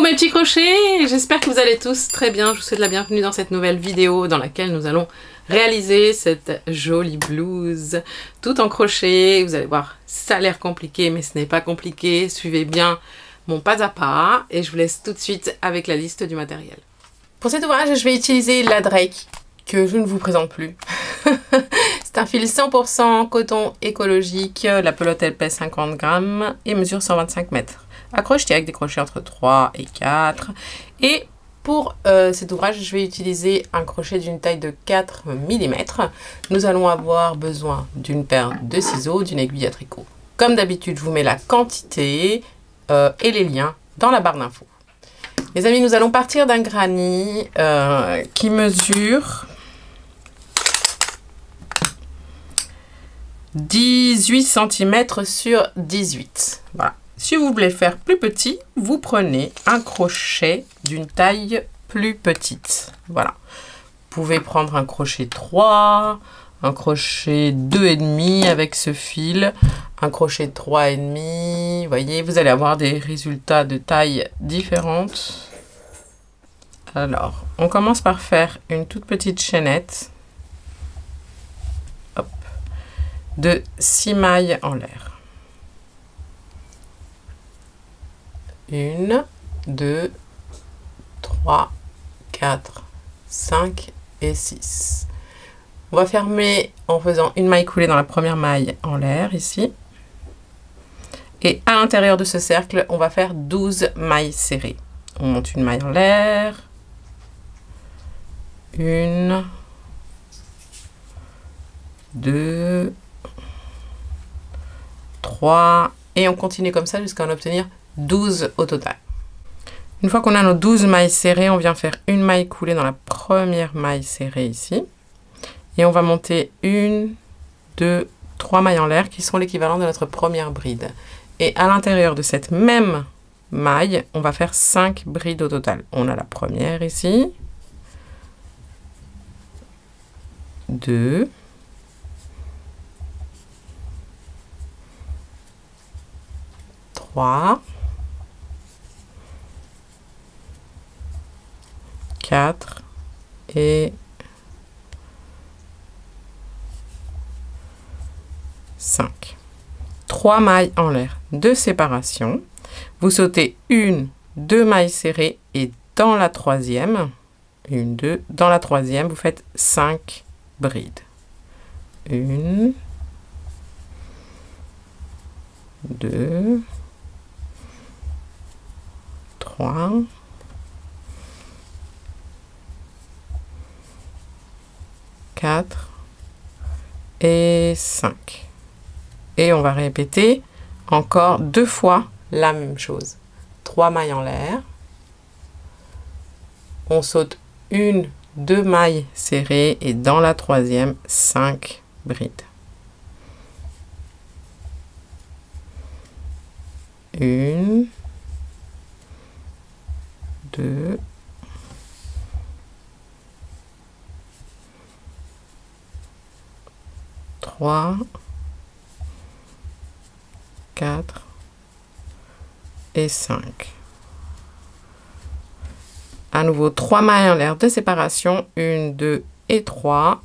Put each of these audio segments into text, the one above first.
mes petits crochets, j'espère que vous allez tous très bien. Je vous souhaite la bienvenue dans cette nouvelle vidéo dans laquelle nous allons réaliser cette jolie blouse tout en crochet. Vous allez voir, ça a l'air compliqué mais ce n'est pas compliqué. Suivez bien mon pas à pas et je vous laisse tout de suite avec la liste du matériel. Pour cet ouvrage, je vais utiliser la Drake que je ne vous présente plus. C'est un fil 100% coton écologique. La pelote elle pèse 50 grammes et mesure 125 mètres. À crocheter avec des crochets entre 3 et 4. Et pour cet ouvrage, je vais utiliser un crochet d'une taille de 4 mm. Nous allons avoir besoin d'une paire de ciseaux, d'une aiguille à tricot. Comme d'habitude, je vous mets la quantité et les liens dans la barre d'infos. Les amis, nous allons partir d'un granny qui mesure 18 cm sur 18. Voilà. Si vous voulez faire plus petit, vous prenez un crochet d'une taille plus petite. Voilà. Vous pouvez prendre un crochet 3, un crochet 2,5 avec ce fil, un crochet 3,5. Vous voyez, vous allez avoir des résultats de tailles différentes. Alors, on commence par faire une toute petite chaînette. Hop, de 6 mailles en l'air. 1, 2, 3, 4, 5 et 6. On va fermer en faisant une maille coulée dans la première maille en l'air ici. Et à l'intérieur de ce cercle, on va faire 12 mailles serrées. On monte une maille en l'air. 1, 2, 3. Et on continue comme ça jusqu'à en obtenir 12 au total. Une fois qu'on a nos 12 mailles serrées, on vient faire une maille coulée dans la première maille serrée ici. Et on va monter 1, 2, 3 mailles en l'air qui sont l'équivalent de notre première bride. Et à l'intérieur de cette même maille, on va faire 5 brides au total. On a la première ici. 2. 3. 4 et 5. 3 mailles en l'air de séparation. Vous sautez 1, 2 mailles serrées et dans la troisième, 1, 2, dans la troisième, vous faites 5 brides. 1, 2, 3, 4 et 5. Et on va répéter encore 2 fois la même chose. 3 mailles en l'air. On saute 1, 2 mailles serrées et dans la troisième, 5 brides. 1, 2, 3, 4 et 5. À nouveau 3 mailles en l'air de séparation, 1, 2 et 3.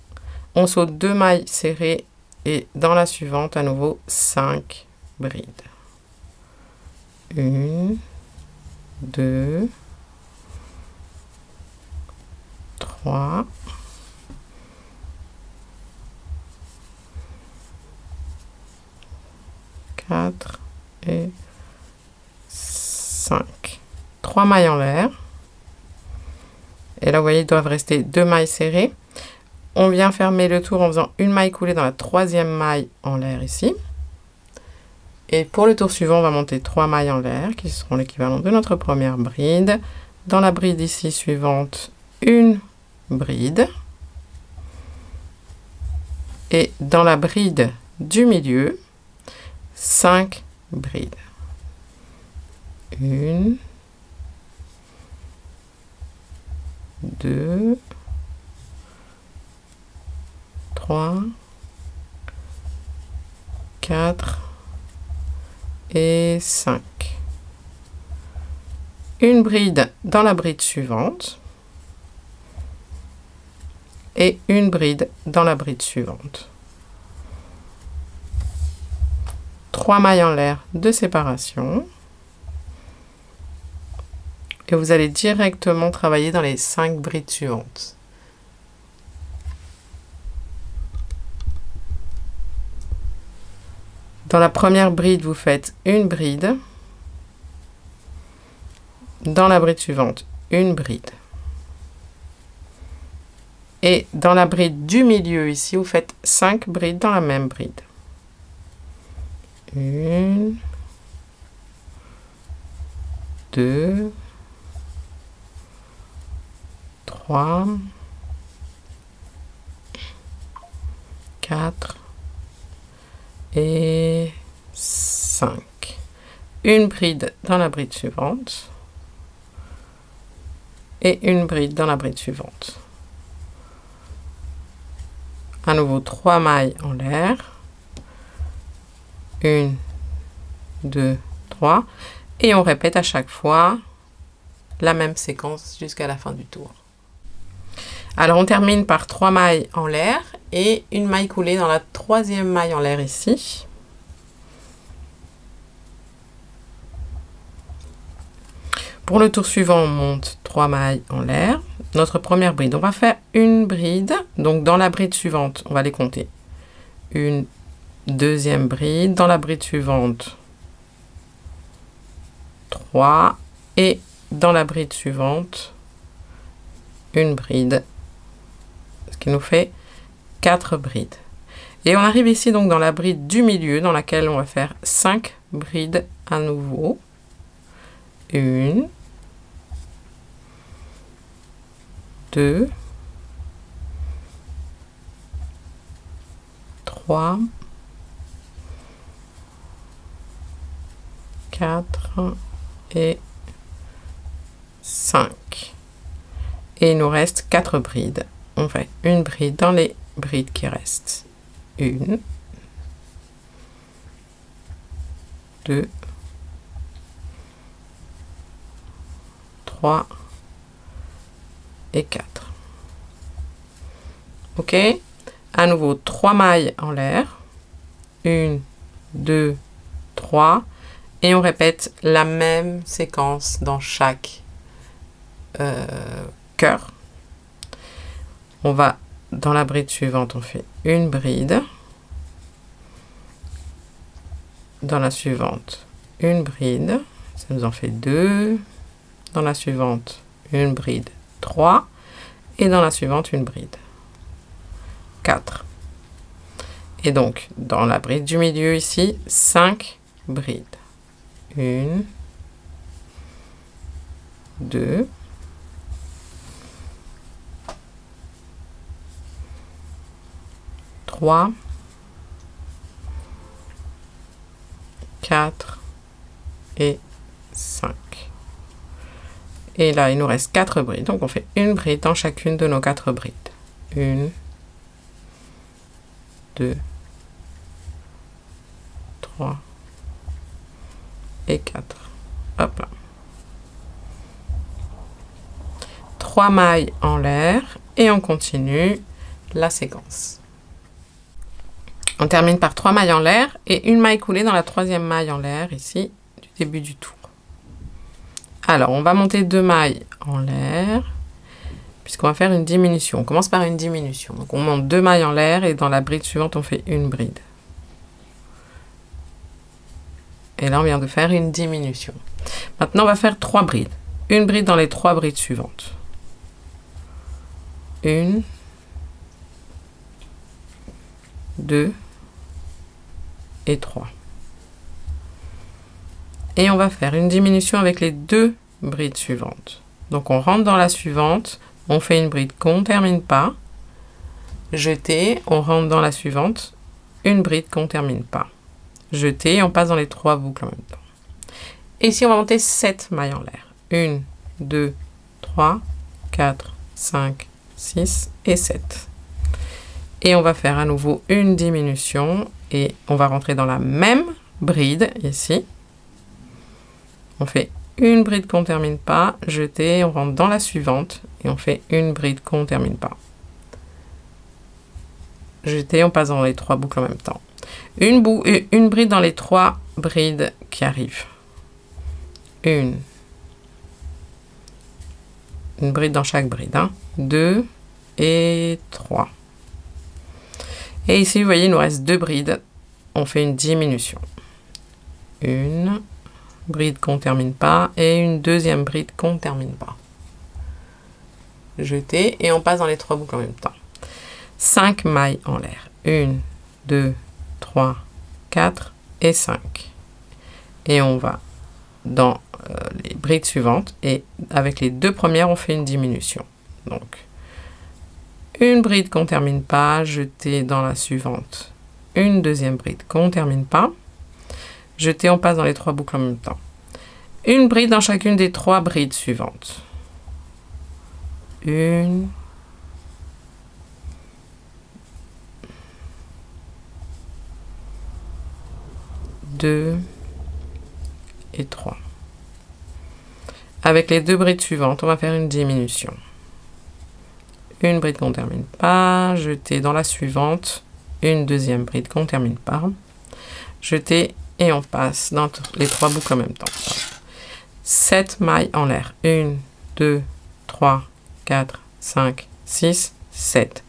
On saute 2 mailles serrées et dans la suivante, à nouveau 5 brides. 1, 2, 3, 4 et 5. 3 mailles en l'air. Et là, vous voyez, il doivent rester 2 mailles serrées. On vient fermer le tour en faisant une maille coulée dans la troisième maille en l'air ici. Et pour le tour suivant, on va monter 3 mailles en l'air qui seront l'équivalent de notre première bride. Dans la bride ici suivante, une bride. Et dans la bride du milieu, 5 brides. 1, 2, 3, 4 et 5. une bride dans la bride suivante et une bride dans la bride suivante. 3 mailles en l'air de séparation. Et vous allez directement travailler dans les 5 brides suivantes. Dans la première bride, vous faites une bride. Dans la bride suivante, une bride. Et dans la bride du milieu, ici, vous faites 5 brides dans la même bride. 1, 2, 3, 4 et 5. Une bride dans la bride suivante et une bride dans la bride suivante. À nouveau 3 mailles en l'air. 1, 2, 3. Et on répète à chaque fois la même séquence jusqu'à la fin du tour. Alors on termine par 3 mailles en l'air et une maille coulée dans la 3e maille en l'air ici. Pour le tour suivant, on monte 3 mailles en l'air. Notre première bride, on va faire une bride. Donc dans la bride suivante, on va les compter. Une deuxième bride. Dans la bride suivante, 3. Et dans la bride suivante, une bride. Ce qui nous fait 4 brides. Et on arrive ici donc dans la bride du milieu, dans laquelle on va faire 5 brides à nouveau. 1, 2, 3, 4 et 5. Et il nous reste 4 brides. On fait une bride dans les brides qui restent. 1, 2, 3 et 4. Ok, à nouveau 3 mailles en l'air. 1, 2, 3. Et on répète la même séquence dans chaque cœur. On va dans la bride suivante, on fait une bride. Dans la suivante, une bride. Ça nous en fait 2. Dans la suivante, une bride, 3. Et dans la suivante, une bride, 4. Et donc, dans la bride du milieu ici, 5 brides. 1, 2, 3, 4 et 5. Et là, il nous reste 4 brides. Donc, on fait une bride dans chacune de nos 4 brides. 1, 2, 3 et 4. Hop là. 3 mailles en l'air et on continue la séquence. On termine par 3 mailles en l'air et une maille coulée dans la 3e maille en l'air ici du début du tour. Alors, on va monter 2 mailles en l'air, puisqu'on va faire une diminution. On commence par une diminution. Donc, on monte 2 mailles en l'air et dans la bride suivante, on fait une bride. Et là, on vient de faire une diminution. Maintenant, on va faire 3 brides. Une bride dans les 3 brides suivantes. 1, 2 et 3. Et on va faire une diminution avec les 2 brides suivantes. Donc on rentre dans la suivante, on fait une bride qu'on ne termine pas, jeter, on rentre dans la suivante, une bride qu'on ne termine pas, jeter, on passe dans les 3 boucles en même temps. Et ici on va monter 7 mailles en l'air. 1, 2, 3, 4, 5, 6 et 7. Et on va faire à nouveau une diminution et on va rentrer dans la même bride ici. On fait une bride qu'on termine pas, jeter, on rentre dans la suivante et on fait une bride qu'on termine pas. Jeter, on passe dans les 3 boucles en même temps. Une bride dans les 3 brides qui arrivent. Une bride dans chaque bride, hein. 2 et 3. Et ici, vous voyez, il nous reste 2 brides. On fait une diminution. Une bride qu'on termine pas et une deuxième bride qu'on termine pas. Jeter et on passe dans les 3 boucles en même temps. 5 mailles en l'air. 1, 2, 3, 4 et 5. Et on va dans les brides suivantes et avec les 2 premières, on fait une diminution. Donc, une bride qu'on termine pas, jeter dans la suivante. Une deuxième bride qu'on termine pas. Jeter, on passe dans les 3 boucles en même temps. Une bride dans chacune des 3 brides suivantes. Une. Deux. Et 3. Avec les 2 brides suivantes, on va faire une diminution. Une bride qu'on termine pas, jeter dans la suivante. Une deuxième bride qu'on termine pas. Jeter et on passe dans les 3 boucles en même temps. 7 mailles en l'air. 1, 2, 3, 4, 5, 6, 7.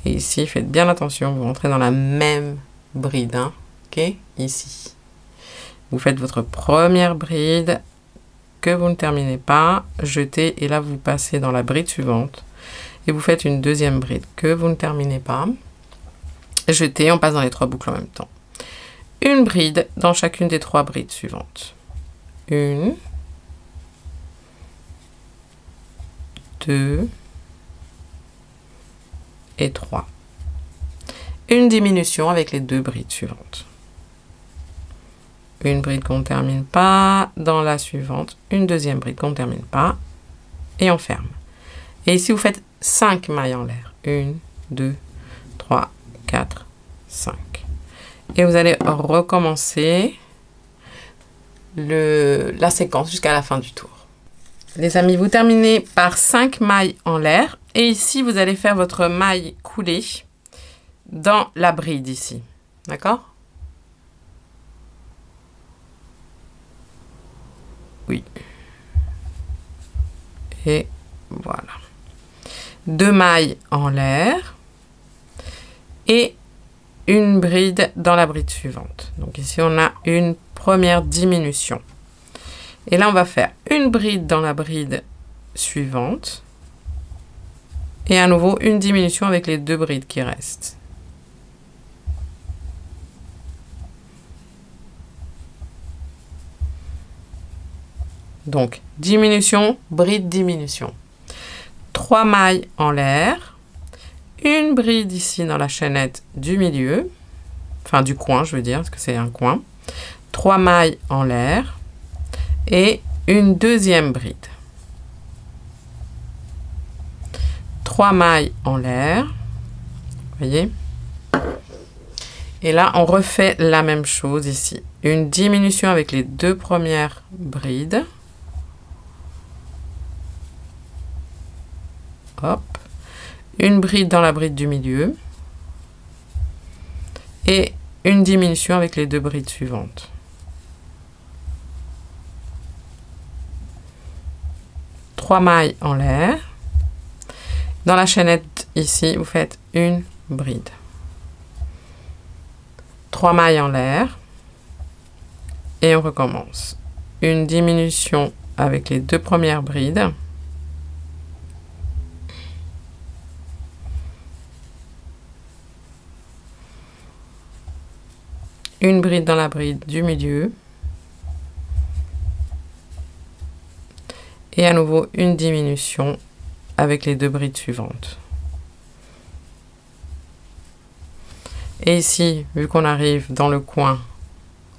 Et ici, faites bien attention, vous rentrez dans la même bride. Hein, ok, ici. Vous faites votre première bride que vous ne terminez pas. Jetez et là, vous passez dans la bride suivante. Et vous faites une deuxième bride que vous ne terminez pas. Jetez, on passe dans les 3 boucles en même temps. Une bride dans chacune des 3 brides suivantes. 1, 2 et 3. Une diminution avec les 2 brides suivantes. Une bride qu'on ne termine pas, dans la suivante, une deuxième bride qu'on ne termine pas, et on ferme. Et ici, vous faites 5 mailles en l'air. 1, 2, 3, 4, 5. Et vous allez recommencer la séquence jusqu'à la fin du tour. Les amis, vous terminez par 5 mailles en l'air. Et ici, vous allez faire votre maille coulée dans la bride ici. D'accord? Oui. Et voilà. 2 mailles en l'air. Et une bride dans la bride suivante. Donc ici, on a une première diminution. Et là, on va faire une bride dans la bride suivante. Et à nouveau, une diminution avec les 2 brides qui restent. Donc, diminution, bride, diminution. 3 mailles en l'air. Une bride ici dans la chaînette du milieu. Enfin, du coin, je veux dire, parce que c'est un coin. 3 mailles en l'air. Et une deuxième bride. 3 mailles en l'air. Vous voyez? Et là, on refait la même chose ici. Une diminution avec les 2 premières brides. Hop. Une bride dans la bride du milieu. Et une diminution avec les 2 brides suivantes. Trois mailles en l'air. Dans la chaînette ici, vous faites une bride. 3 mailles en l'air. Et on recommence. Une diminution avec les 2 premières brides. Une bride dans la bride du milieu. Et à nouveau une diminution avec les 2 brides suivantes. Et ici, vu qu'on arrive dans le coin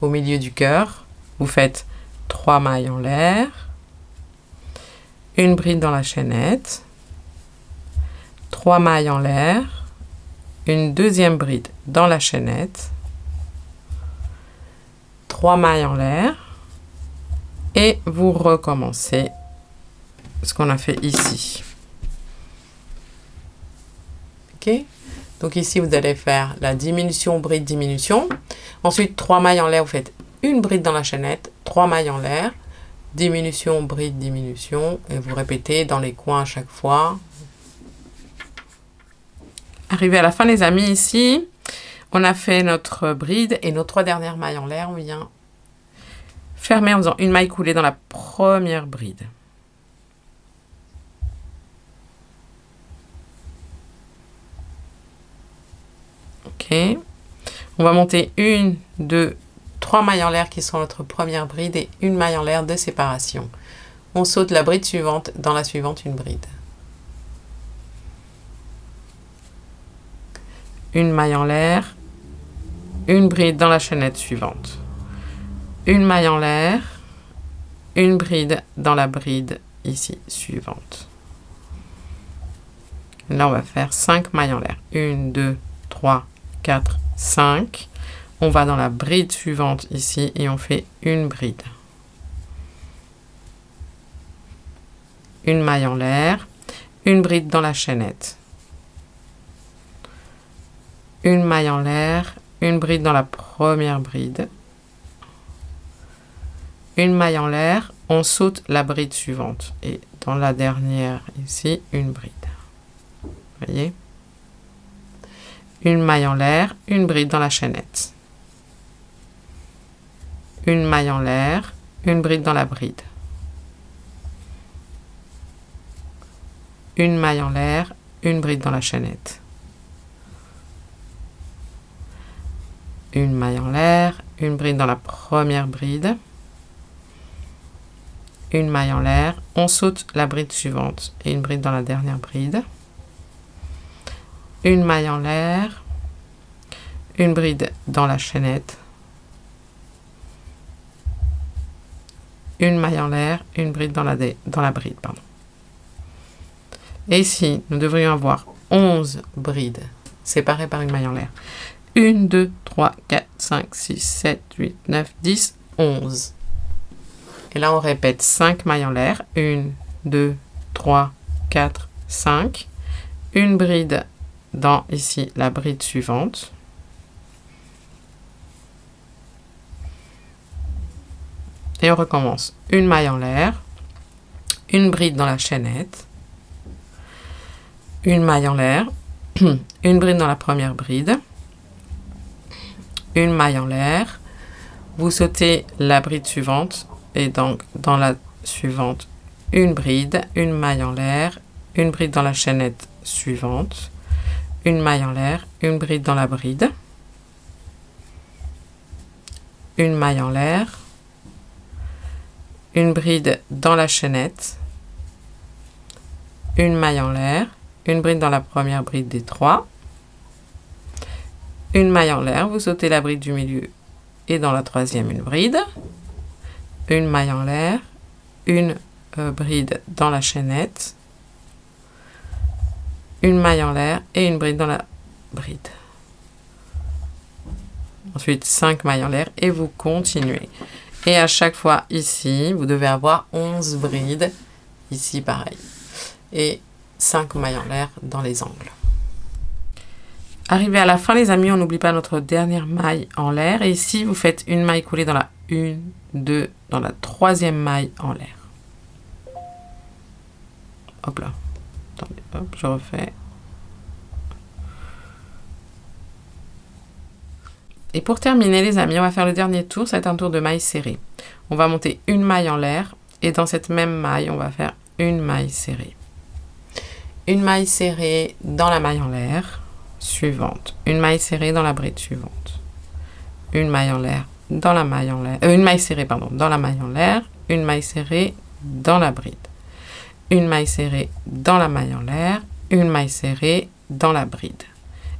au milieu du cœur, vous faites 3 mailles en l'air, une bride dans la chaînette, 3 mailles en l'air, une deuxième bride dans la chaînette, 3 mailles en l'air et et vous recommencez ce qu'on a fait ici. Ok, donc ici vous allez faire la diminution, bride, diminution. Ensuite 3 mailles en l'air, vous faites une bride dans la chaînette, 3 mailles en l'air, diminution, bride, diminution, et vous répétez dans les coins à chaque fois. Arrivé à la fin les amis, ici on a fait notre bride et nos 3 dernières mailles en l'air. On vient fermer en faisant une maille coulée dans la première bride. Ok, on va monter 1, 2, 3 mailles en l'air qui sont notre première bride et une maille en l'air de séparation. On saute la bride suivante, dans la suivante une bride. Une maille en l'air, une bride dans la chaînette suivante. Une maille en l'air, une bride dans la bride ici suivante. Là on va faire 5 mailles en l'air. 1, 2, 3, 4, 5. On va dans la bride suivante ici et on fait une bride. Une maille en l'air, une bride dans la chaînette. Une maille en l'air, une bride dans la première bride. Une maille en l'air, on saute la bride suivante. Et dans la dernière ici, une bride. Vous voyez? Une maille en l'air, une bride dans la chaînette. Une maille en l'air, une bride dans la bride. Une maille en l'air, une bride dans la chaînette. Une maille en l'air, une bride dans la première bride. Une maille en l'air, on saute la bride suivante et une bride dans la dernière bride. Une maille en l'air, une bride dans la chaînette. Une maille en l'air, une bride dans la bride, pardon. Et ici, nous devrions avoir 11 brides séparées par une maille en l'air. 1, 2, 3, 4, 5, 6, 7, 8, 9, 10, 11. Et là, on répète 5 mailles en l'air. 1, 2, 3, 4, 5. Une bride dans, ici, la bride suivante. Et on recommence. Une maille en l'air. Une bride dans la chaînette. Une maille en l'air. Une bride dans la première bride. Une maille en l'air. Vous sautez la bride suivante. Et donc, dans la suivante, une bride, une maille en l'air, une bride dans la chaînette suivante, une maille en l'air, une bride dans la bride, une maille en l'air, une bride dans la chaînette, une maille en l'air, une bride dans la première bride des 3, une maille en l'air, vous sautez la bride du milieu et dans la troisième une bride, une maille en l'air, une bride dans la chaînette, une maille en l'air et une bride dans la bride. Ensuite 5 mailles en l'air et vous continuez. Et à chaque fois ici, vous devez avoir 11 brides, ici pareil, et 5 mailles en l'air dans les angles. Arrivé à la fin les amis, on n'oublie pas notre dernière maille en l'air. Et ici, vous faites une maille coulée dans la 1, 2, dans la troisième maille en l'air. Hop là. Attendez, hop, je refais. Et pour terminer les amis, on va faire le dernier tour, ça va être un tour de maille serrée. On va monter une maille en l'air et dans cette même maille, on va faire une maille serrée. Une maille serrée dans la maille en l'air suivante. Une maille serrée dans la bride suivante. Une maille en l'air dans la maille en l'air. Une maille serrée, pardon, dans la maille en l'air. Une maille serrée dans la bride. Une maille serrée dans la maille en l'air. Une maille serrée dans la bride.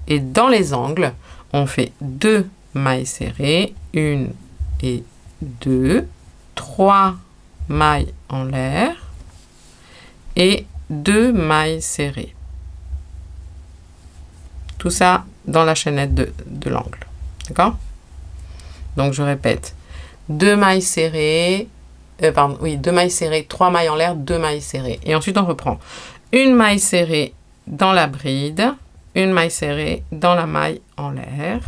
Et dans les angles, on fait 2 mailles serrées, 1 et 2, 3 mailles en l'air et 2 mailles serrées. Tout ça dans la chaînette de l'angle. D'accord? Donc je répète, 2 mailles serrées, pardon, oui, 2 mailles serrées, 3 mailles en l'air, 2 mailles serrées. Et ensuite, on reprend une maille serrée dans la bride, une maille serrée dans la maille en l'air,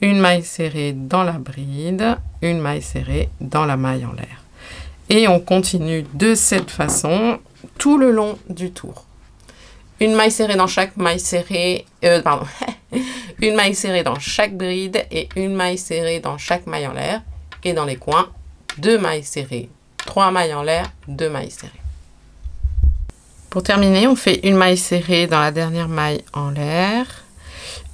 une maille serrée dans la bride, une maille serrée dans la maille en l'air. Et on continue de cette façon tout le long du tour. Une maille serrée dans chaque maille serrée, pardon, une maille serrée dans chaque bride et une maille serrée dans chaque maille en l'air. Et dans les coins, 2 mailles serrées, 3 mailles en l'air, 2 mailles serrées. Pour terminer, on fait une maille serrée dans la dernière maille en l'air,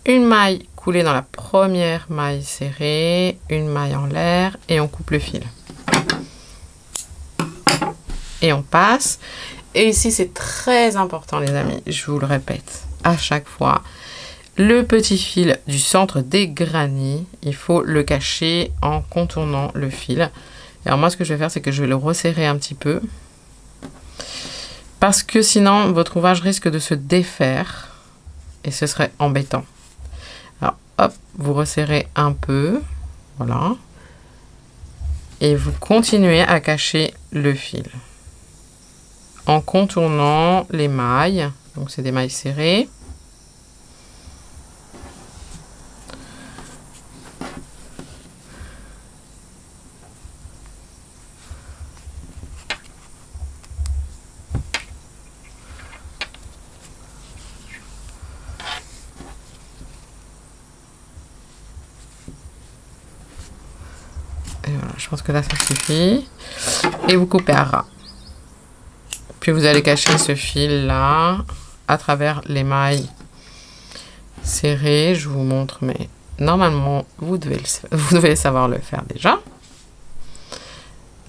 une maille coulée dans la première maille serrée, une maille en l'air et on coupe le fil. Et on passe. Et ici, c'est très important, les amis, je vous le répète à chaque fois. Le petit fil du centre des granits, il faut le cacher en contournant le fil. Alors moi, ce que je vais faire, c'est que je vais le resserrer un petit peu. Parce que sinon, votre ouvrage risque de se défaire. Et ce serait embêtant. Alors, hop, vous resserrez un peu. Voilà. Et vous continuez à cacher le fil. En contournant les mailles. Donc, c'est des mailles serrées. Et voilà, je pense que là, ça suffit. Et vous coupez à ras. Puis vous allez cacher ce fil là à travers les mailles serrées. Je vous montre, mais normalement vous devez savoir le faire déjà.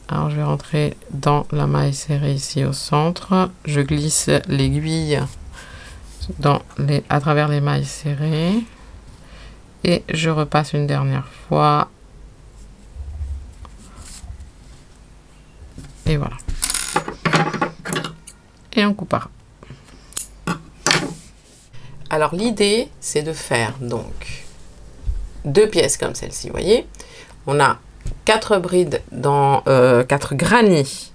Alors je vais rentrer dans la maille serrée ici au centre. Je glisse l'aiguille à travers les mailles serrées et je repasse une dernière fois. Et voilà. Et on coupe à ras. Alors l'idée, c'est de faire donc 2 pièces comme celle-ci, vous voyez. On a 4 brides dans 4 granits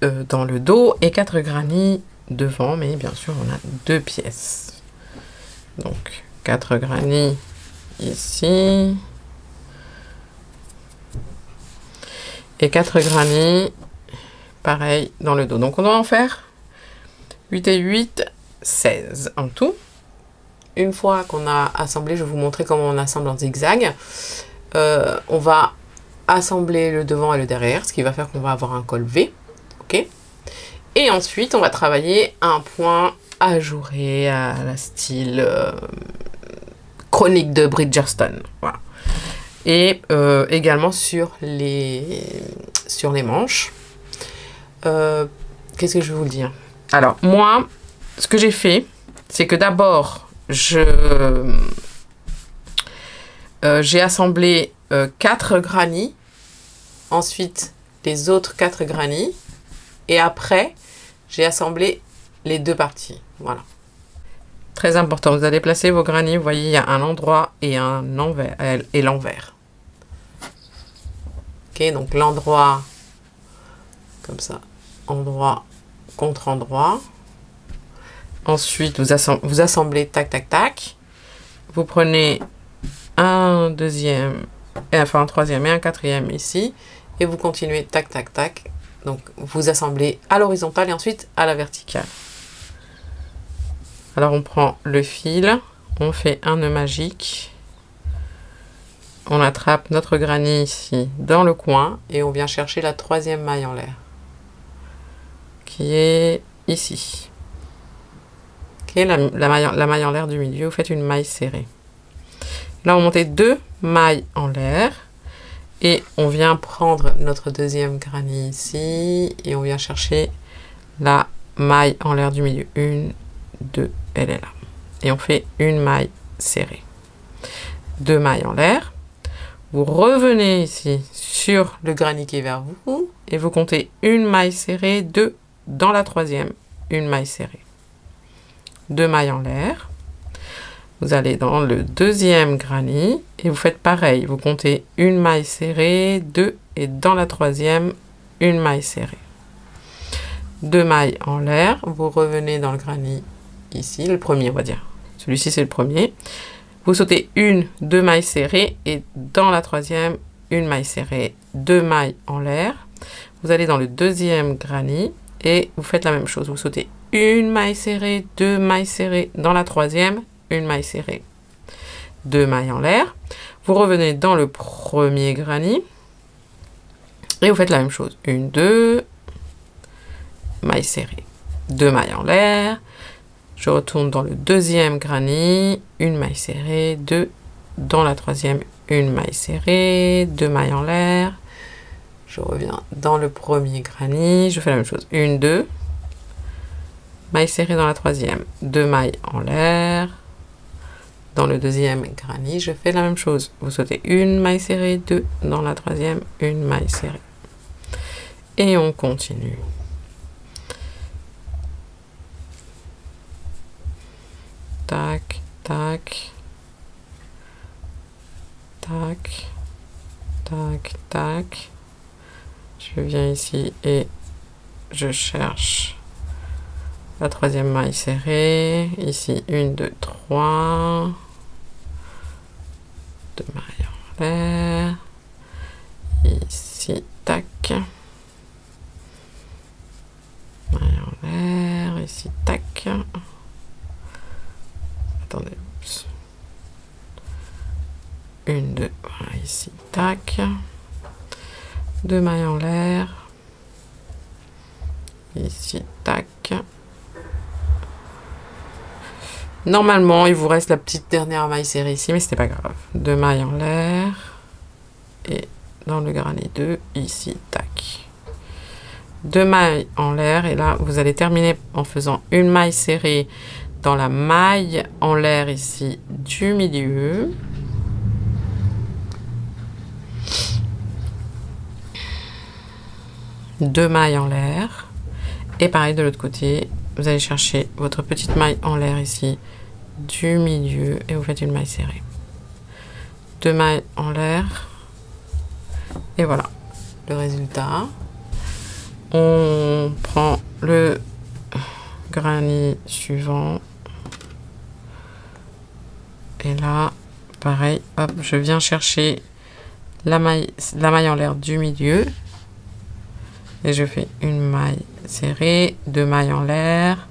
dans le dos et 4 granits devant, mais bien sûr on a 2 pièces. Donc 4 granits ici et 4 granits pareil dans le dos. Donc on doit en faire 8 et 8, 16 en tout. Une fois qu'on a assemblé, je vais vous montrer comment on assemble en zigzag. On va assembler le devant et le derrière, ce qui va faire qu'on va avoir un col V. Ok. Et ensuite, on va travailler un point ajouré à la style chronique de Bridgerton. Voilà. Et également sur les manches. Qu'est-ce que je vais vous dire? Alors, moi, ce que j'ai fait, c'est que d'abord, j'ai assemblé 4 granits, ensuite les autres 4 granits, et après, j'ai assemblé les 2 parties. Voilà. Très important, vous allez placer vos granits, vous voyez, il y a un endroit et un envers, et l'envers. Ok, donc l'endroit, comme ça, endroit contre endroit. Ensuite, vous assemblez tac, tac, tac. Vous prenez un deuxième, enfin un troisième et un quatrième ici. Et vous continuez tac, tac, tac. Donc, vous assemblez à l'horizontale et ensuite à la verticale. Alors, on prend le fil. On fait un nœud magique. On attrape notre granit ici dans le coin. Et on vient chercher la 3e maille en l'air. Qui est ici. Okay, la maille en l'air du milieu, vous faites une maille serrée. Là, on monte 2 mailles en l'air et on vient prendre notre 2e granit ici et on vient chercher la maille en l'air du milieu. 1, 2, elle est là. Et on fait une maille serrée. 2 mailles en l'air. Vous revenez ici sur le granit qui est vers vous et vous comptez une maille serrée, 2 dans la 3e, une maille serrée. 2 mailles en l'air. Vous allez dans le 2e granit et vous faites pareil. Vous comptez une maille serrée, 2 et dans la 3e, une maille serrée, 2 mailles en l'air, vous revenez dans le granny ici, le premier on va dire, celui-ci c'est le premier, vous sautez une, 2 mailles serrées et dans la troisième, une maille serrée, 2 mailles en l'air, vous allez dans le deuxième granny et vous faites la même chose, vous sautez une maille serrée, 2 mailles serrées, dans la troisième, une maille serrée, 2 mailles en l'air, vous revenez dans le premier granny et vous faites la même chose, une, 2 mailles serrées, 2 mailles en l'air, je retourne dans le deuxième granny, une maille serrée, 2, dans la troisième, une maille serrée, 2 mailles en l'air, je reviens dans le premier granny, je fais la même chose, une, 2, maille serrée dans la troisième, 2 mailles en l'air, dans le deuxième granny, je fais la même chose, vous sautez une maille serrée, 2, dans la troisième, une maille serrée, et on continue. Tac, tac, tac, tac, tac. Je viens ici et je cherche la troisième maille serrée. Ici, 1, 2, 3. 2 mailles en l'air. Ici, tac. Maille en l'air. Ici, tac. Attendez, oups. 1, 2, voilà, ici, tac. 2 mailles en l'air. Ici, tac. Normalement, il vous reste la petite dernière maille serrée ici, mais c'était pas grave. 2 mailles en l'air. Et dans le granny 2, ici, tac. 2 mailles en l'air. Et là, vous allez terminer en faisant une maille serrée dans la maille en l'air ici du milieu. Deux mailles en l'air. Et pareil de l'autre côté, vous allez chercher votre petite maille en l'air ici du milieu et vous faites une maille serrée. 2 mailles en l'air. Et voilà le résultat. On prend le granny suivant. Et là, pareil, hop, je viens chercher la maille en l'air du milieu. Et je fais une maille serrée, 2 mailles en l'air.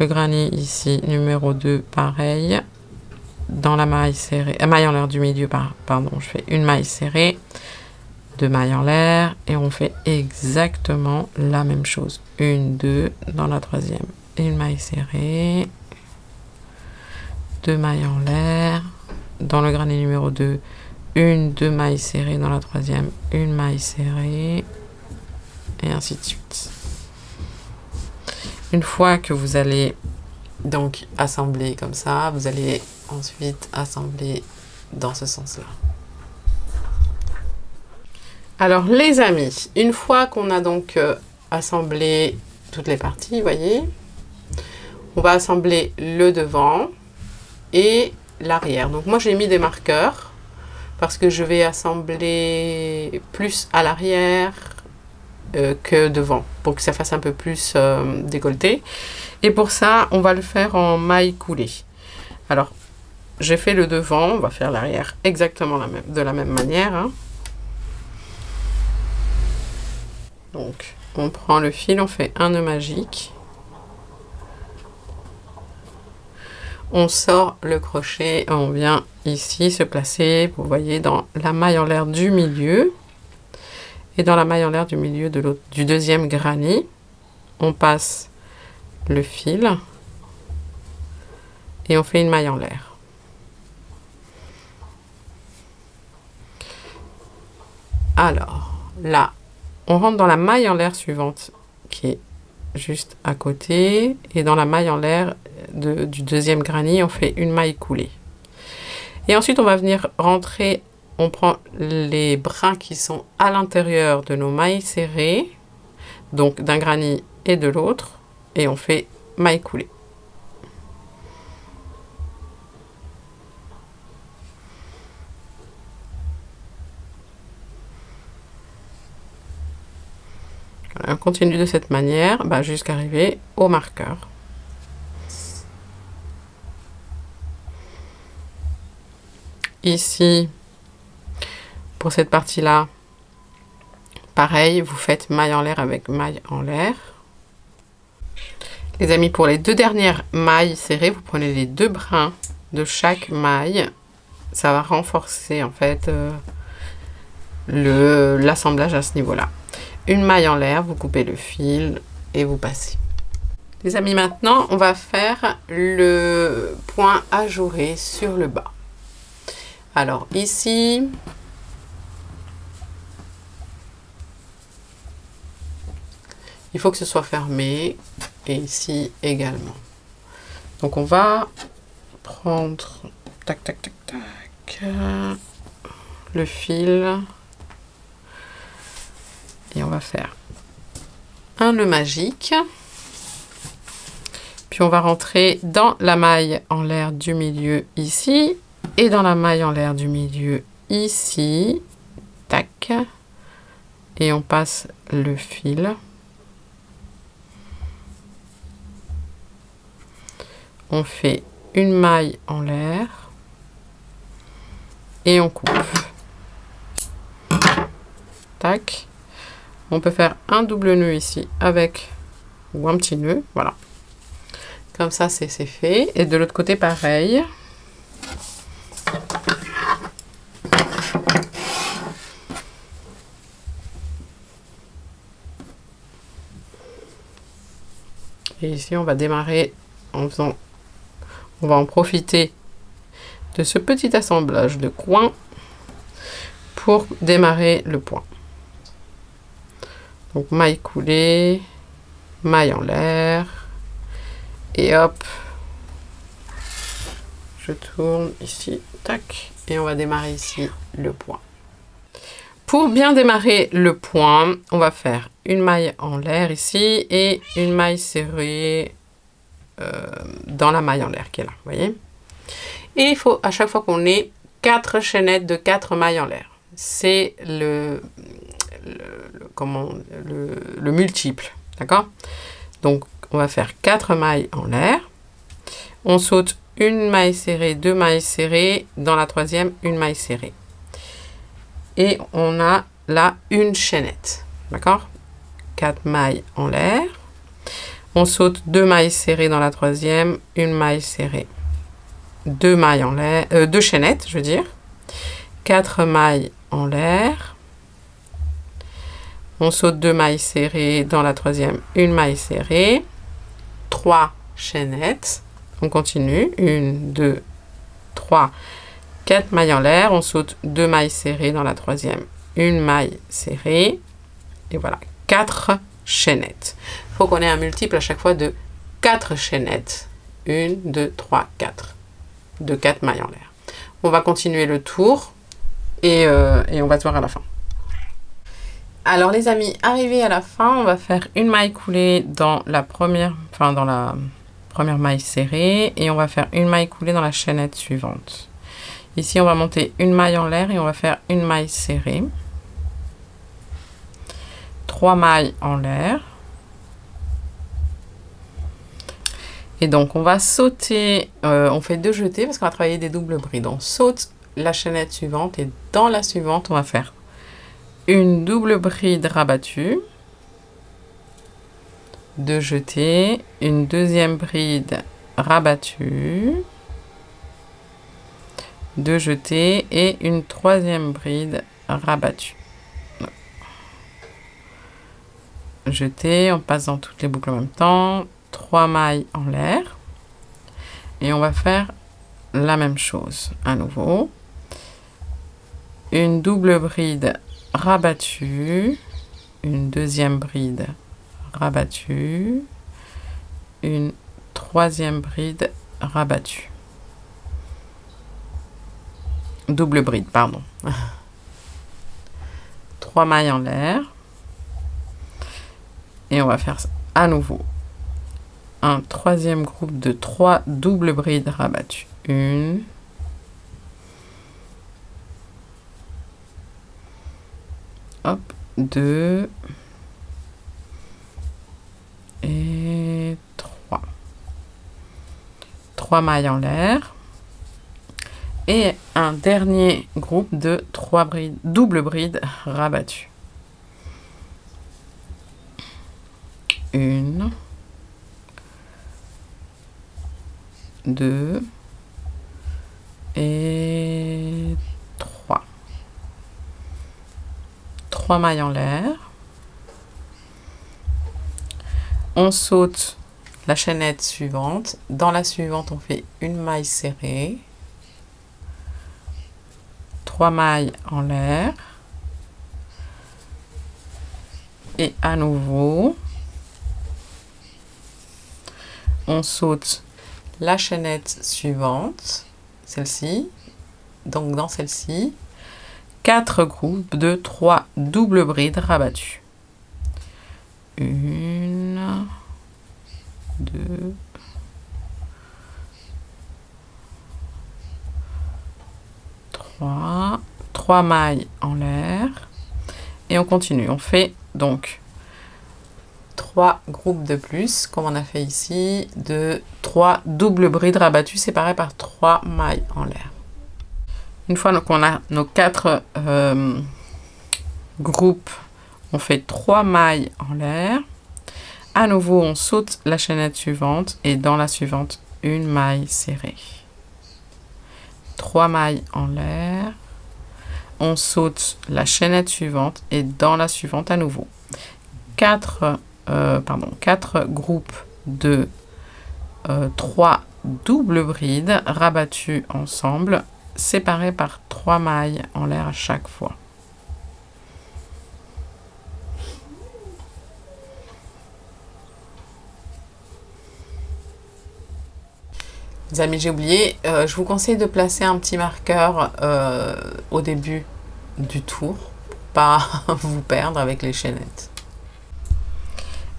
Le granny ici, numéro 2, pareil. Dans la maille serrée, maille en l'air du milieu, pardon, je fais une maille serrée, 2 mailles en l'air. Et on fait exactement la même chose. 1, 2, dans la troisième, une maille serrée. 2 mailles en l'air, dans le granny numéro 2, 1, 2 mailles serrées, dans la troisième, une maille serrée, et ainsi de suite. Une fois que vous allez donc assembler comme ça, vous allez ensuite assembler dans ce sens-là. Alors les amis, une fois qu'on a donc assemblé toutes les parties, vous voyez, on va assembler le devant et l'arrière. Donc moi j'ai mis des marqueurs parce que je vais assembler plus à l'arrière que devant pour que ça fasse un peu plus décolleté. Et pour ça on va le faire en maille coulée. Alors j'ai fait le devant, on va faire l'arrière exactement de la même manière, hein. Donc on prend le fil, on fait un nœud magique. On sort le crochet, on vient ici se placer, vous voyez, dans la maille en l'air du milieu. Et dans la maille en l'air du milieu du deuxième granny, on passe le fil et on fait une maille en l'air. Alors, là, on rentre dans la maille en l'air suivante qui est juste à côté, et dans la maille en l'air du deuxième granny, on fait une maille coulée. Et ensuite, on va venir rentrer, on prend les brins qui sont à l'intérieur de nos mailles serrées, donc d'un granny et de l'autre, et on fait maille coulée. On continue de cette manière jusqu'à arriver au marqueur. Ici, pour cette partie-là, pareil, vous faites maille en l'air avec maille en l'air. Les amis, pour les deux dernières mailles serrées, vous prenez les deux brins de chaque maille. Ça va renforcer en fait l'assemblage à ce niveau-là. Une maille en l'air, vous coupez le fil et vous passez. Les amis, maintenant, on va faire le point ajouré sur le bas. Alors ici, il faut que ce soit fermé et ici également. Donc on va prendre tac tac tac tac le fil et on va faire un nœud magique. Puis on va rentrer dans la maille en l'air du milieu ici et dans la maille en l'air du milieu ici, tac, et on passe le fil. On fait une maille en l'air et on coupe. Tac. On peut faire un double nœud ici avec ou un petit nœud, voilà. Comme ça, c'est fait. Et de l'autre côté, pareil. Et ici, on va démarrer en faisant... On va en profiter de ce petit assemblage de coins pour démarrer le point. Donc, maille coulée, maille en l'air. Et hop, je tourne ici, tac, et on va démarrer ici le point. Pour bien démarrer le point, on va faire une maille en l'air ici et une maille serrée dans la maille en l'air qui est là, vous voyez. Et il faut à chaque fois qu'on ait 4 chaînettes de 4 mailles en l'air. C'est le multiple, d'accord? Donc, on va faire 4 mailles en l'air. On saute une maille serrée, 2 mailles serrées. Dans la troisième, une maille serrée. Et on a là une chaînette. D'accord? 4 mailles en l'air. On saute 2 mailles serrées dans la troisième, une maille serrée. 2 mailles en l'air, 2 chaînettes, je veux dire. 4 mailles en l'air. On saute 2 mailles serrées dans la troisième, une maille serrée. 3 chaînettes. On continue. 1, 2, 3, 4 mailles en l'air. On saute 2 mailles serrées dans la troisième, une maille serrée. Et voilà, 4 chaînettes. Il faut qu'on ait un multiple à chaque fois de 4 chaînettes. 1, 2, 3, 4. De 4 mailles en l'air. On va continuer le tour et on va se voir à la fin. Alors les amis, arrivé à la fin, on va faire une maille coulée dans la première, maille serrée et on va faire une maille coulée dans la chaînette suivante. Ici, on va monter une maille en l'air et on va faire une maille serrée. 3 mailles en l'air. Et donc, on va sauter, on fait 2 jetés parce qu'on va travailler des doubles brides. On saute la chaînette suivante et dans la suivante, on va faire une double bride rabattue, 2 jetés, une deuxième bride rabattue, 2 jetés et une troisième bride rabattue. Jeté, on passe dans toutes les boucles en même temps, 3 mailles en l'air et on va faire la même chose à nouveau. Une double bride rabattue, une deuxième bride rabattue, une troisième bride rabattue. Double bride, pardon. 3 mailles en l'air. Et on va faire à nouveau un troisième groupe de 3 doubles brides rabattues. 1, 2, 3 mailles en l'air et un dernier groupe de 3 brides, double bride rabattue. 1, 2 et 3. 3 mailles en l'air. On saute la chaînette suivante. Dans la suivante, on fait une maille serrée. 3 mailles en l'air. Et à nouveau, on saute la chaînette suivante, celle-ci. Donc dans celle-ci, 4 groupes de 3 doubles brides rabattues. 1, 2, 3, 3 mailles en l'air et on continue. On fait donc 3 groupes de plus, comme on a fait ici, de 3 doubles brides rabattues séparées par 3 mailles en l'air. Une fois qu'on a nos 4 groupes, on fait 3 mailles en l'air. À nouveau, on saute la chaînette suivante et dans la suivante, une maille serrée. 3 mailles en l'air. On saute la chaînette suivante et dans la suivante à nouveau. 4 groupes de 3 doubles brides rabattues ensemble, séparées par 3 mailles en l'air à chaque fois. Les amis, j'ai oublié, je vous conseille de placer un petit marqueur au début du tour, pour pas vous perdre avec les chaînettes.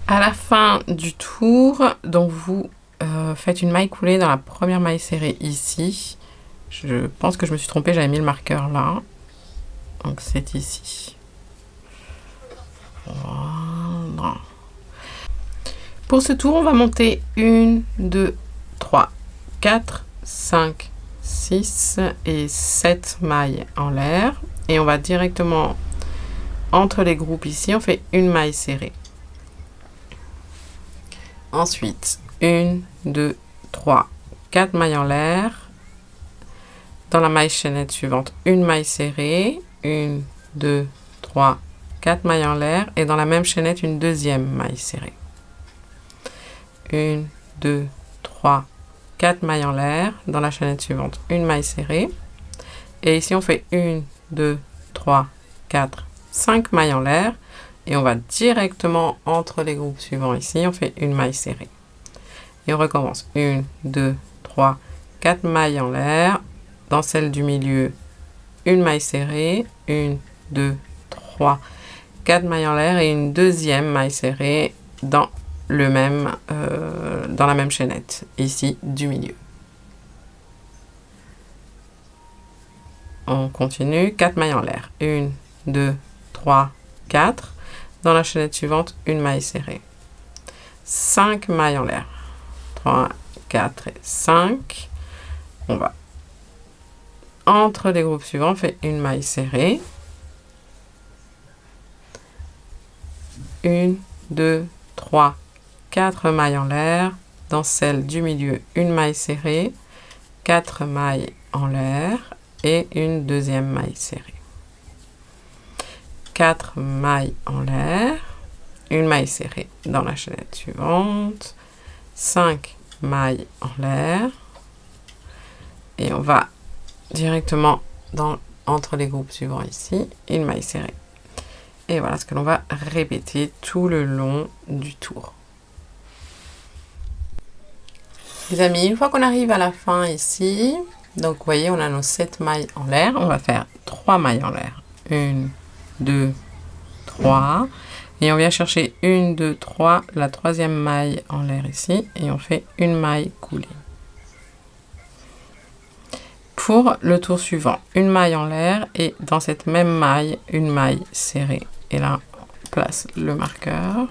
À la fin du tour, donc vous faites une maille coulée dans la première maille serrée ici. Je pense que je me suis trompée, j'avais mis le marqueur là. Donc c'est ici. Voilà. Pour ce tour, on va monter 1, 2, 3, 4, 5, 6 et 7 mailles en l'air. Et on va directement entre les groupes ici, on fait une maille serrée. Ensuite, 1, 2, 3, 4 mailles en l'air. Dans la maille chaînette suivante, une maille serrée. 1, 2, 3, 4 mailles en l'air. Et dans la même chaînette, une deuxième maille serrée. 1, 2, 3, 4 mailles en l'air. Dans la chaînette suivante, une maille serrée. Et ici, on fait 1, 2, 3, 4, 5 mailles en l'air. Et on va directement entre les groupes suivants ici, on fait une maille serrée. Et on recommence. 1, 2, 3, 4 mailles en l'air. Dans celle du milieu, une maille serrée. 1, 2, 3, 4 mailles en l'air et une deuxième maille serrée dans la même chaînette, ici du milieu. On continue. 4 mailles en l'air. 1, 2, 3, 4. Dans la chaînette suivante, une maille serrée. 5 mailles en l'air. 3, 4 et 5. On va entre les groupes suivants, on fait une maille serrée. 1, 2, 3, 4 mailles en l'air. Dans celle du milieu, une maille serrée. 4 mailles en l'air et une deuxième maille serrée. 4 mailles en l'air, une maille serrée dans la chaînette suivante, 5 mailles en l'air, et on va directement entre les groupes suivants ici, une maille serrée. Et voilà ce que l'on va répéter tout le long du tour. Les amis, une fois qu'on arrive à la fin ici, donc vous voyez, on a nos 7 mailles en l'air, on va faire 3 mailles en l'air. 1, 2, 3 et on vient chercher 1, 2, 3 la troisième maille en l'air ici et on fait une maille coulée. Pour le tour suivant, une maille en l'air et dans cette même maille, une maille serrée. Et là, on place le marqueur.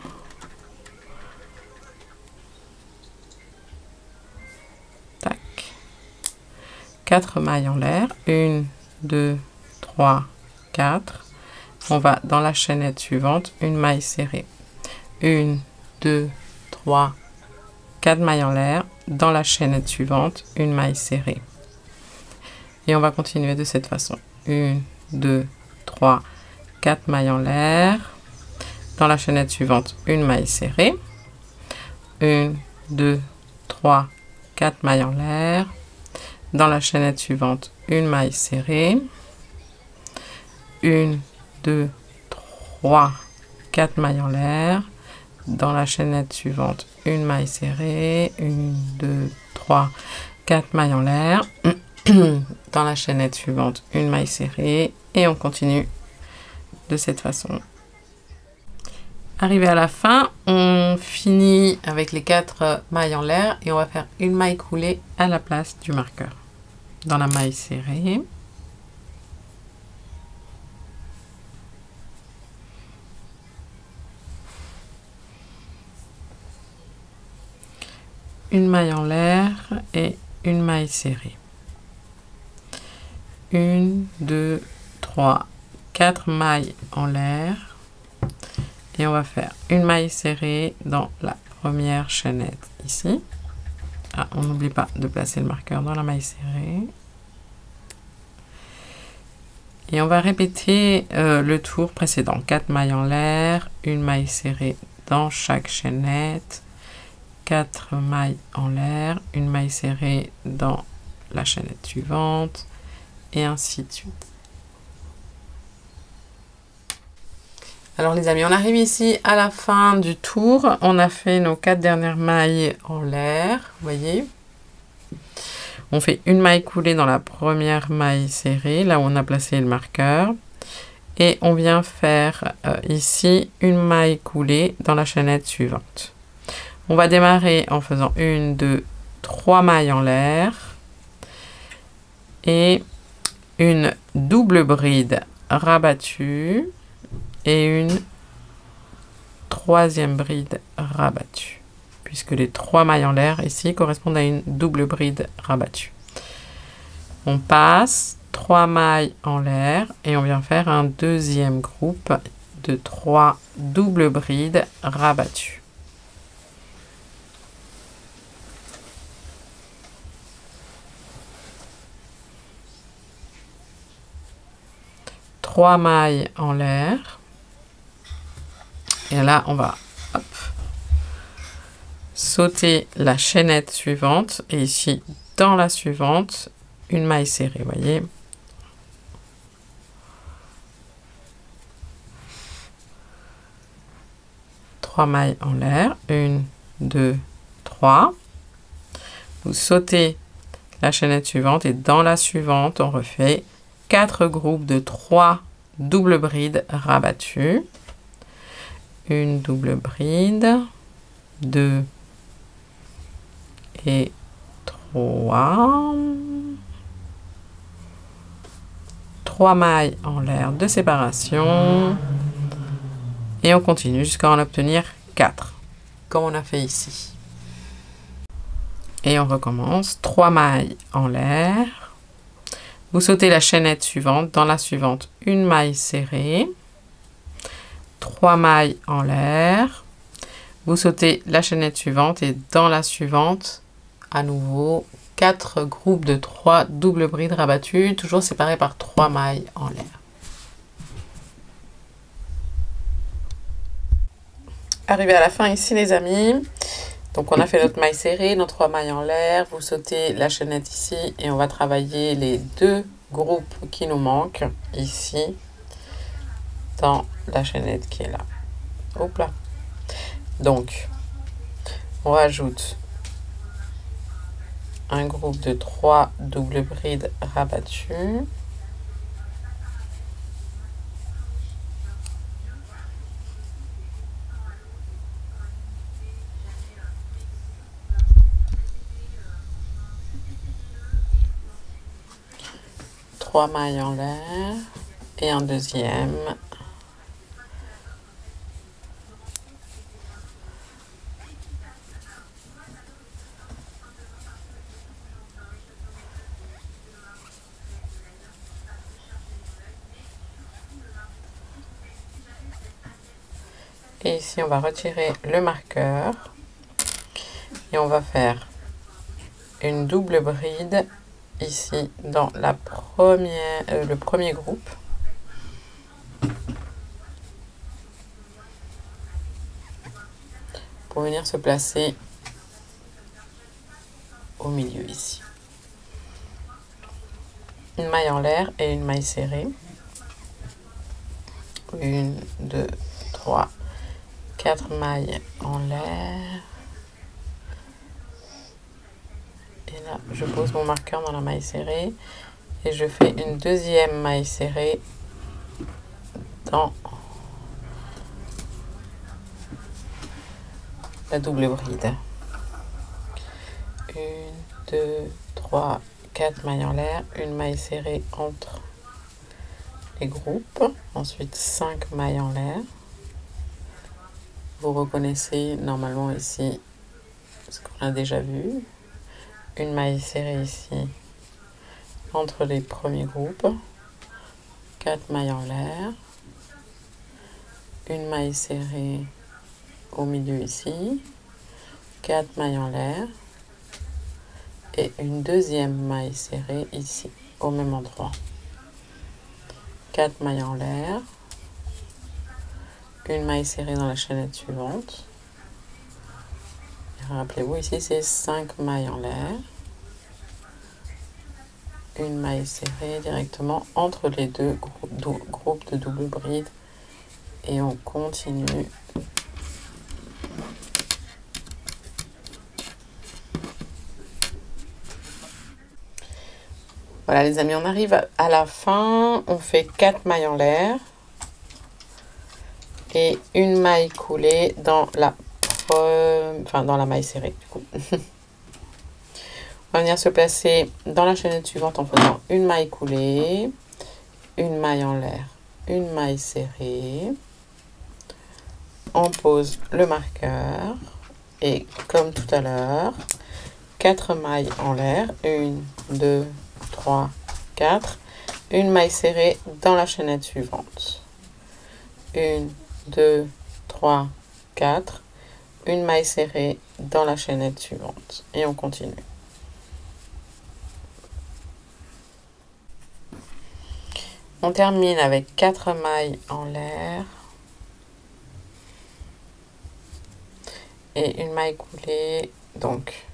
Tac. 4 mailles en l'air. 1, 2, 3, 4. On va dans la chaînette suivante, une maille serrée. 1, 2, 3, 4 mailles en l'air. Dans la chaînette suivante, une maille serrée. Et on va continuer de cette façon. 1, 2, 3, 4 mailles en l'air. Dans la chaînette suivante, une maille serrée. 1, 2, 3, 4 mailles en l'air. Dans la chaînette suivante, une maille serrée. 1, 2, 3, 4 mailles en l'air. Dans la chaînette suivante, une maille serrée. 1, 2, 3, 4 mailles en l'air. Dans la chaînette suivante, une maille serrée. Et on continue de cette façon. Arrivé à la fin, on finit avec les 4 mailles en l'air et on va faire une maille coulée à la place du marqueur. Dans la maille serrée. Une maille en l'air et une maille serrée. 1, 2, 3, 4 mailles en l'air. Et on va faire une maille serrée dans la première chaînette ici. Ah, on n'oublie pas de placer le marqueur dans la maille serrée. Et on va répéter le tour précédent. 4 mailles en l'air, une maille serrée dans chaque chaînette. 4 mailles en l'air, une maille serrée dans la chaînette suivante. Et ainsi de suite. Alors les amis, on arrive ici à la fin du tour. On a fait nos 4 dernières mailles en l'air, vous voyez. On fait une maille coulée dans la première maille serrée, là où on a placé le marqueur. Et on vient faire ici une maille coulée dans la chaînette suivante. On va démarrer en faisant 1, 2, 3 mailles en l'air. Et une double bride rabattue. Et une troisième bride rabattue, puisque les 3 mailles en l'air ici correspondent à une double bride rabattue. On passe 3 mailles en l'air et on vient faire un deuxième groupe de 3 doubles brides rabattues. Trois mailles en l'air. Et là, on va sauter la chaînette suivante. Et ici, dans la suivante, une maille serrée, vous voyez. Trois mailles en l'air. 1, 2, 3. Vous sautez la chaînette suivante. Et dans la suivante, on refait 4 groupes de 3 doubles brides rabattues. Une double bride, 2 et 3. 3 mailles en l'air de séparation. Et on continue jusqu'à en obtenir 4, comme on a fait ici. Et on recommence. 3 mailles en l'air. Vous sautez la chaînette suivante. Dans la suivante, une maille serrée. 3 mailles en l'air. Vous sautez la chaînette suivante et dans la suivante, à nouveau, 4 groupes de 3 doubles brides rabattues, toujours séparés par 3 mailles en l'air. Arrivé à la fin ici les amis, donc on a fait notre maille serrée, nos 3 mailles en l'air, vous sautez la chaînette ici et on va travailler les 2 groupes qui nous manquent ici dans la chaînette qui est là. Hop là. Donc, on rajoute un groupe de 3 doubles brides rabattues. Trois mailles en l'air et un deuxième. Et ici, on va retirer le marqueur et on va faire une double bride ici dans la le premier groupe. Pour venir se placer au milieu ici. Une maille en l'air et une maille serrée. 1, 2, 3, 4 mailles en l'air. Et là, je pose mon marqueur dans la maille serrée et je fais une deuxième maille serrée dans la double bride. 1, 2, 3, 4 mailles en l'air, une maille serrée entre les groupes, ensuite 5 mailles en l'air. Vous reconnaissez normalement ici ce qu'on a déjà vu. Une maille serrée ici entre les premiers groupes, 4 mailles en l'air, une maille serrée au milieu ici, 4 mailles en l'air et une deuxième maille serrée ici au même endroit. 4 mailles en l'air, une maille serrée dans la chaînette suivante. Rappelez-vous, ici c'est 5 mailles en l'air, une maille serrée directement entre les deux groupes de double bride et on continue. Voilà les amis, on arrive à la fin, on fait 4 mailles en l'air et une maille coulée dans dans la maille serrée du coup. On va venir se placer dans la chaînette suivante en faisant une maille coulée, une maille en l'air, une maille serrée. On pose le marqueur et comme tout à l'heure, 4 mailles en l'air, 1, 2, 3, 4, une maille serrée dans la chaînette suivante. 1, 2, 3, 4, une maille serrée dans la chaînette suivante. Et on continue. On termine avec 4 mailles en l'air et une maille coulée, donc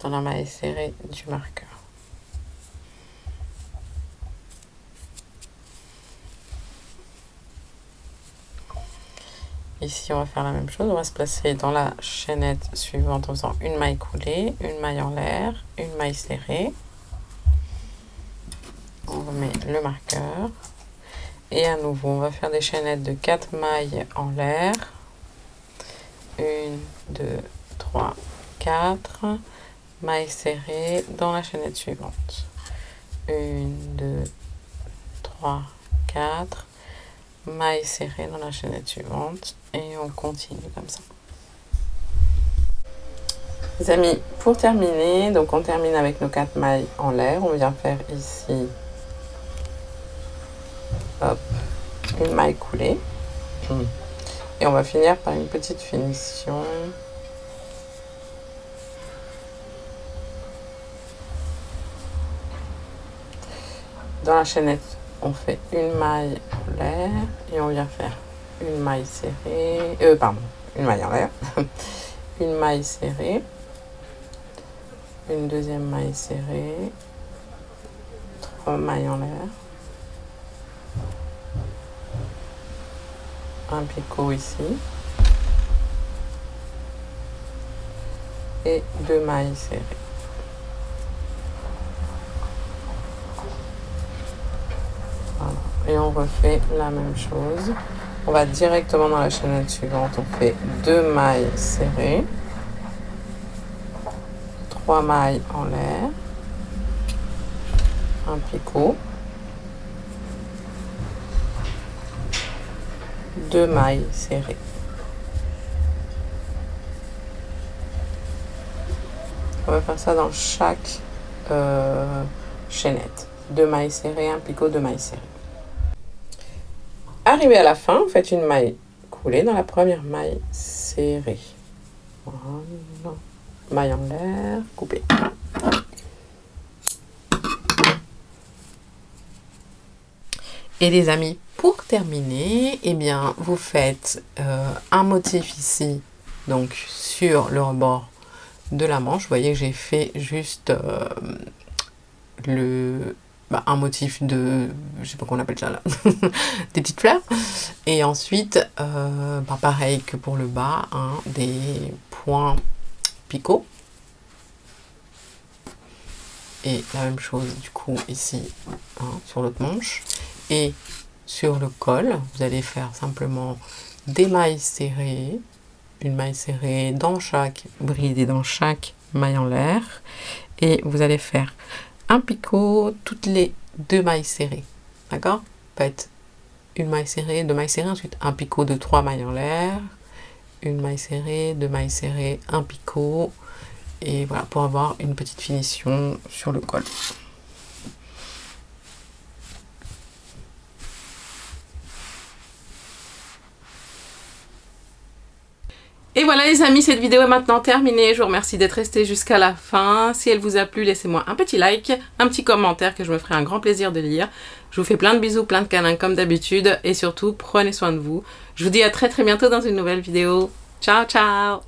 dans la maille serrée du marqueur. Ici, on va faire la même chose. On va se placer dans la chaînette suivante en faisant une maille coulée, une maille en l'air, une maille serrée. On remet le marqueur. Et à nouveau, on va faire des chaînettes de 4 mailles en l'air. 1, 2, 3, 4. Maille serrée dans la chaînette suivante. 1, 2, 3, 4. Maille serrée dans la chaînette suivante et on continue comme ça. Les amis, pour terminer, donc on termine avec nos 4 mailles en l'air. On vient faire ici, hop, une maille coulée et on va finir par une petite finition. Dans la chaînette, on fait une maille en l'air et on vient faire une maille serrée, une maille en l'air, une maille serrée, une deuxième maille serrée, 3 mailles en l'air, un picot ici et 2 mailles serrées. Et on refait la même chose. On va directement dans la chaînette suivante. On fait 2 mailles serrées, 3 mailles en l'air, un picot, 2 mailles serrées. On va faire ça dans chaque chaînette. 2 mailles serrées, un picot, 2 mailles serrées. Arrivé à la fin, vous faites une maille couler dans la première maille serrée. Voilà. Maille en l'air, couper. Et les amis, pour terminer, eh bien, vous faites un motif ici, donc sur le rebord de la manche. Vous voyez que j'ai fait juste un motif de, je sais pas qu'on appelle ça là, des petites fleurs. Et ensuite, pareil que pour le bas, hein, des points picots. Et la même chose du coup ici, hein, sur l'autre manche. Et sur le col, vous allez faire simplement des mailles serrées, une maille serrée dans chaque bride et dans chaque maille en l'air. Et vous allez faire un picot toutes les 2 mailles serrées. D'accord? Faites une maille serrée, 2 mailles serrées, ensuite un picot de 3 mailles en l'air, une maille serrée, 2 mailles serrées, un picot. Et voilà, pour avoir une petite finition sur le col. Et voilà les amis, cette vidéo est maintenant terminée. Je vous remercie d'être restés jusqu'à la fin. Si elle vous a plu, laissez-moi un petit like, un petit commentaire que je me ferai un grand plaisir de lire. Je vous fais plein de bisous, plein de câlins comme d'habitude. Et surtout, prenez soin de vous. Je vous dis à très bientôt dans une nouvelle vidéo. Ciao, ciao!